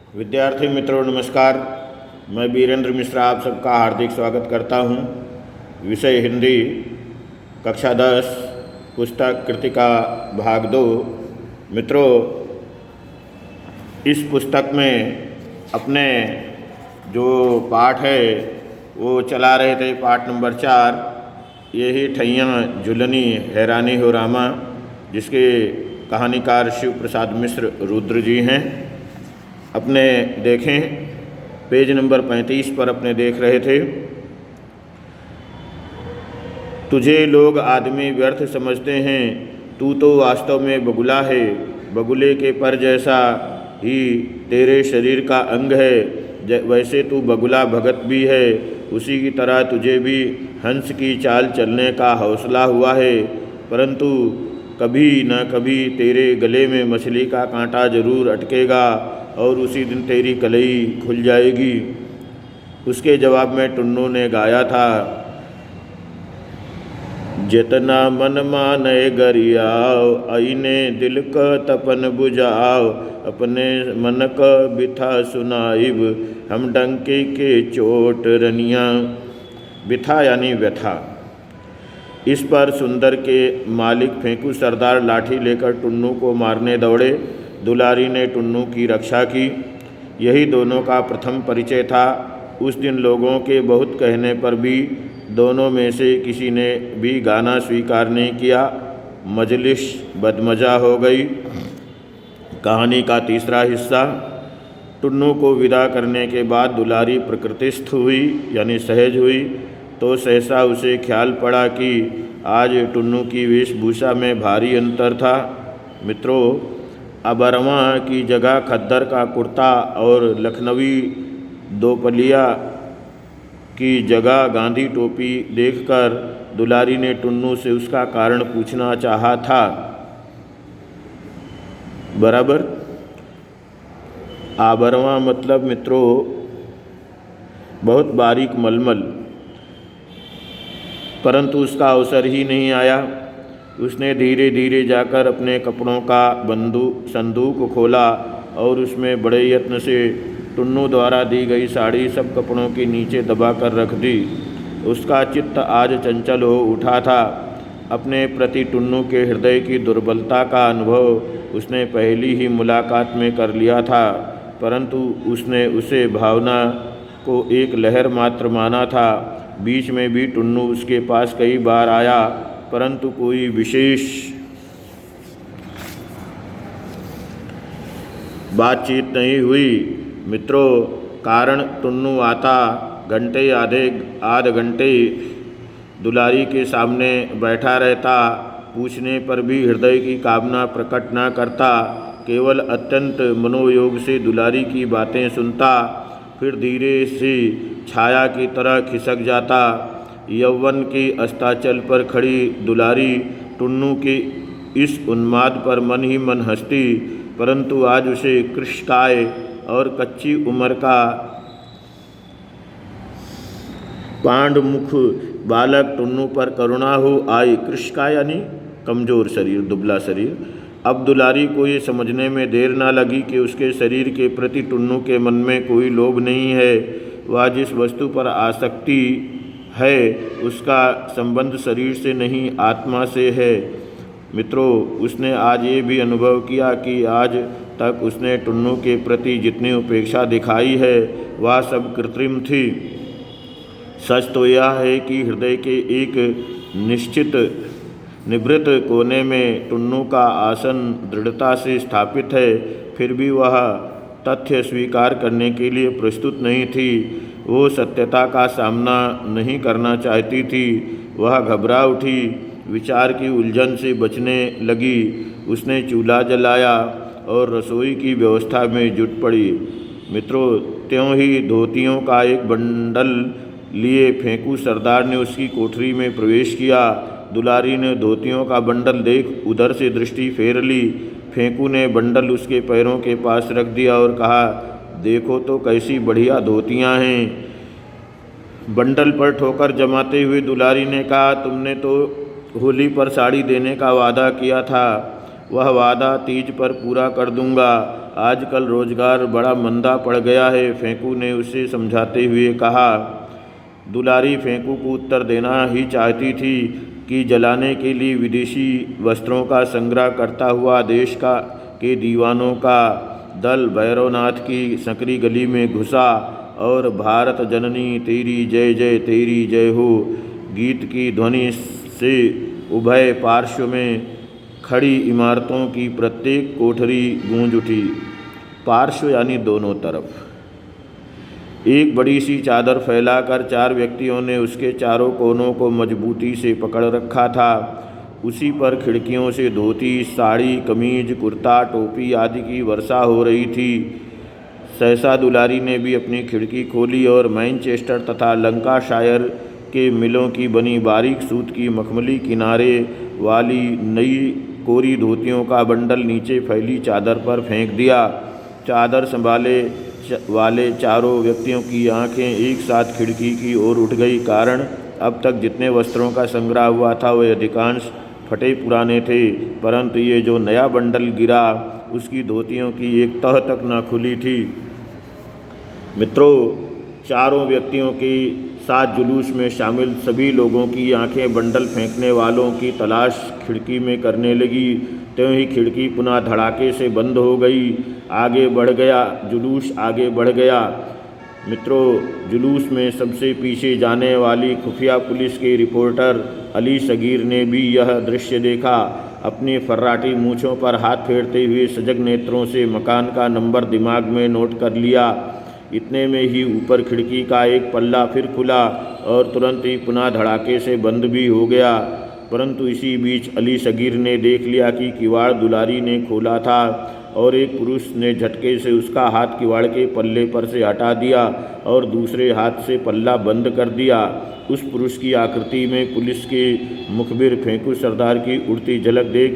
विद्यार्थी मित्रों नमस्कार। मैं वीरेंद्र मिश्रा आप सबका हार्दिक स्वागत करता हूं। विषय हिंदी, कक्षा 10, पुस्तक कृतिका भाग 2। मित्रों, इस पुस्तक में अपने जो पाठ है वो चला रहे थे। पाठ नंबर 4, यही ठैयाँ झुलनी हैरानी हो रामा, जिसके कहानीकार शिव प्रसाद मिश्र रुद्र जी हैं। अपने देखें, पेज नंबर 35 पर अपने देख रहे थे। तुझे लोग आदमी व्यर्थ समझते हैं, तू तो वास्तव में बगुला है। बगुले के पर जैसा ही तेरे शरीर का अंग है, वैसे तू बगुला भगत भी है। उसी की तरह तुझे भी हंस की चाल चलने का हौसला हुआ है, परंतु कभी न कभी तेरे गले में मछली का कांटा जरूर अटकेगा और उसी दिन तेरी कलई खुल जाएगी। उसके जवाब में टुन्नू ने गाया था, जितना मन माने गरियाओ, आईने दिल क तपन बुझाओ। अपने मन क बिथा सुनाइब, हम डंके के चोट रनिया। बिथा यानी व्यथा। इस पर सुंदर के मालिक फेंकू सरदार लाठी लेकर टुन्नू को मारने दौड़े। दुलारी ने टुन्नू की रक्षा की। यही दोनों का प्रथम परिचय था। उस दिन लोगों के बहुत कहने पर भी दोनों में से किसी ने भी गाना स्वीकार नहीं किया। मजलिस बदमजा हो गई। कहानी का तीसरा हिस्सा। टुन्नू को विदा करने के बाद दुलारी प्रकृतिस्थ हुई यानी सहज हुई, तो सहसा उसे ख्याल पड़ा कि आज टुन्नू की वेशभूषा में भारी अंतर था। मित्रों, अबरवा की जगह खद्दर का कुर्ता और लखनवी दोपलिया की जगह गांधी टोपी देखकर दुलारी ने टुन्नू से उसका कारण पूछना चाहा था। बराबर। आबरवा मतलब मित्रों बहुत बारीक मलमल, परंतु उसका अवसर ही नहीं आया। उसने धीरे धीरे जाकर अपने कपड़ों का संदूक खोला और उसमें बड़े यत्न से टुन्नू द्वारा दी गई साड़ी सब कपड़ों के नीचे दबा कर रख दी। उसका चित्त आज चंचल हो उठा था। अपने प्रति टुन्नू के हृदय की दुर्बलता का अनुभव उसने पहली ही मुलाकात में कर लिया था, परंतु उसने उसे भावना को एक लहर मात्र माना था। बीच में भी टुन्नू उसके पास कई बार आया, परंतु कोई विशेष बातचीत नहीं हुई। मित्रों, कारण टुन्नू आता आध घंटे दुलारी के सामने बैठा रहता, पूछने पर भी हृदय की कामना प्रकट न करता, केवल अत्यंत मनोयोग से दुलारी की बातें सुनता, फिर धीरे से छाया की तरह खिसक जाता। यौवन के अस्ताचल पर खड़ी दुलारी टुन्नू के इस उन्माद पर मन ही मन हंसती, परंतु आज उसे कृशकाय और कच्ची उम्र का पांडमुख बालक टुन्नू पर करुणा हो आई। कृशकाय यानी कमज़ोर शरीर, दुबला शरीर। अब दुलारी को ये समझने में देर ना लगी कि उसके शरीर के प्रति टुन्नू के मन में कोई लोभ नहीं है। वह जिस वस्तु पर आसक्ति है उसका संबंध शरीर से नहीं आत्मा से है। मित्रों, उसने आज ये भी अनुभव किया कि आज तक उसने टुन्नू के प्रति जितनी उपेक्षा दिखाई है वह सब कृत्रिम थी। सच तो यह है कि हृदय के एक निश्चित निभृत कोने में टुन्नू का आसन दृढ़ता से स्थापित है, फिर भी वह तथ्य स्वीकार करने के लिए प्रस्तुत नहीं थी। वो सत्यता का सामना नहीं करना चाहती थी। वह घबरा उठी, विचार की उलझन से बचने लगी। उसने चूल्हा जलाया और रसोई की व्यवस्था में जुट पड़ी। मित्रों, त्यों ही धोतियों का एक बंडल लिए फेंकू सरदार ने उसकी कोठरी में प्रवेश किया। दुलारी ने धोतियों का बंडल देख उधर से दृष्टि फेर ली। फेंकू ने बंडल उसके पैरों के पास रख दिया और कहा, देखो तो कैसी बढ़िया धोतियाँ हैं। बंडल पर ठोकर जमाते हुए दुलारी ने कहा, तुमने तो होली पर साड़ी देने का वादा किया था, वह वादा तीज पर पूरा कर दूंगा। आजकल रोजगार बड़ा मंदा पड़ गया है। फेंकू ने उसे समझाते हुए कहा। दुलारी फेंकू को उत्तर देना ही चाहती थी कि जलाने के लिए विदेशी वस्त्रों का संग्रह करता हुआ देश के दीवानों का दल भैरवनाथ की संकरी गली में घुसा और भारत जननी तेरी जय जय तेरी जय हो गीत की ध्वनि से उभय पार्श्व में खड़ी इमारतों की प्रत्येक कोठरी गूंज उठी। पार्श्व यानी दोनों तरफ। एक बड़ी सी चादर फैलाकर 4 व्यक्तियों ने उसके चारों कोनों को मजबूती से पकड़ रखा था। उसी पर खिड़कियों से धोती, साड़ी, कमीज, कुर्ता, टोपी आदि की वर्षा हो रही थी। सहसा दुलारी ने भी अपनी खिड़की खोली और मैनचेस्टर तथा लंकाशायर के मिलों की बनी बारीक सूत की मखमली किनारे वाली नई कोरी धोतियों का बंडल नीचे फैली चादर पर फेंक दिया। चादर संभाले वाले चारों व्यक्तियों की आंखें एक साथ खिड़की की ओर उठ गई। कारण अब तक जितने वस्त्रों का संग्रह हुआ था वे अधिकांश फटे पुराने थे, परंतु ये जो नया बंडल गिरा उसकी धोतियों की एक तह तक न खुली थी। मित्रों, चारों व्यक्तियों के साथ जुलूस में शामिल सभी लोगों की आंखें बंडल फेंकने वालों की तलाश खिड़की में करने लगी। त्यों ही खिड़की पुनः धड़ाके से बंद हो गई। आगे बढ़ गया जुलूस आगे बढ़ गया। मित्रों, जुलूस में सबसे पीछे जाने वाली खुफिया पुलिस के रिपोर्टर अली सगीर ने भी यह दृश्य देखा। अपनी फर्राटी मूँछों पर हाथ फेरते हुए सजग नेत्रों से मकान का नंबर दिमाग में नोट कर लिया। इतने में ही ऊपर खिड़की का एक पल्ला फिर खुला और तुरंत ही पुनः धड़ाके से बंद भी हो गया। परंतु इसी बीच अली सगीर ने देख लिया कि किवाड़ दुलारी ने खोला था और एक पुरुष ने झटके से उसका हाथ किवाड़ के पल्ले पर से हटा दिया और दूसरे हाथ से पल्ला बंद कर दिया। उस पुरुष की आकृति में पुलिस के मुखबिर फेंकू सरदार की उड़ती झलक देख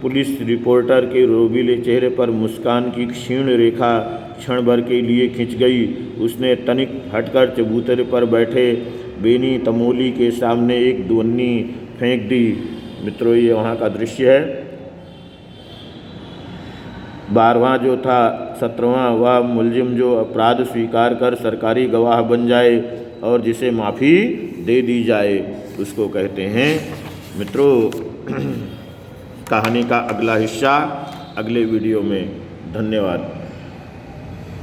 पुलिस रिपोर्टर के रोबीले चेहरे पर मुस्कान की क्षीण रेखा क्षण भर के लिए खिंच गई। उसने तनिक हटकर चबूतरे पर बैठे बेनी तमोली के सामने एक दुन्नी फेंक दी। मित्रों, ये वहाँ का दृश्य है। 12वां जो था 17वां वह मुलजिम जो अपराध स्वीकार कर सरकारी गवाह बन जाए और जिसे माफ़ी दे दी जाए उसको कहते हैं। मित्रों, कहानी का अगला हिस्सा अगले वीडियो में। धन्यवाद।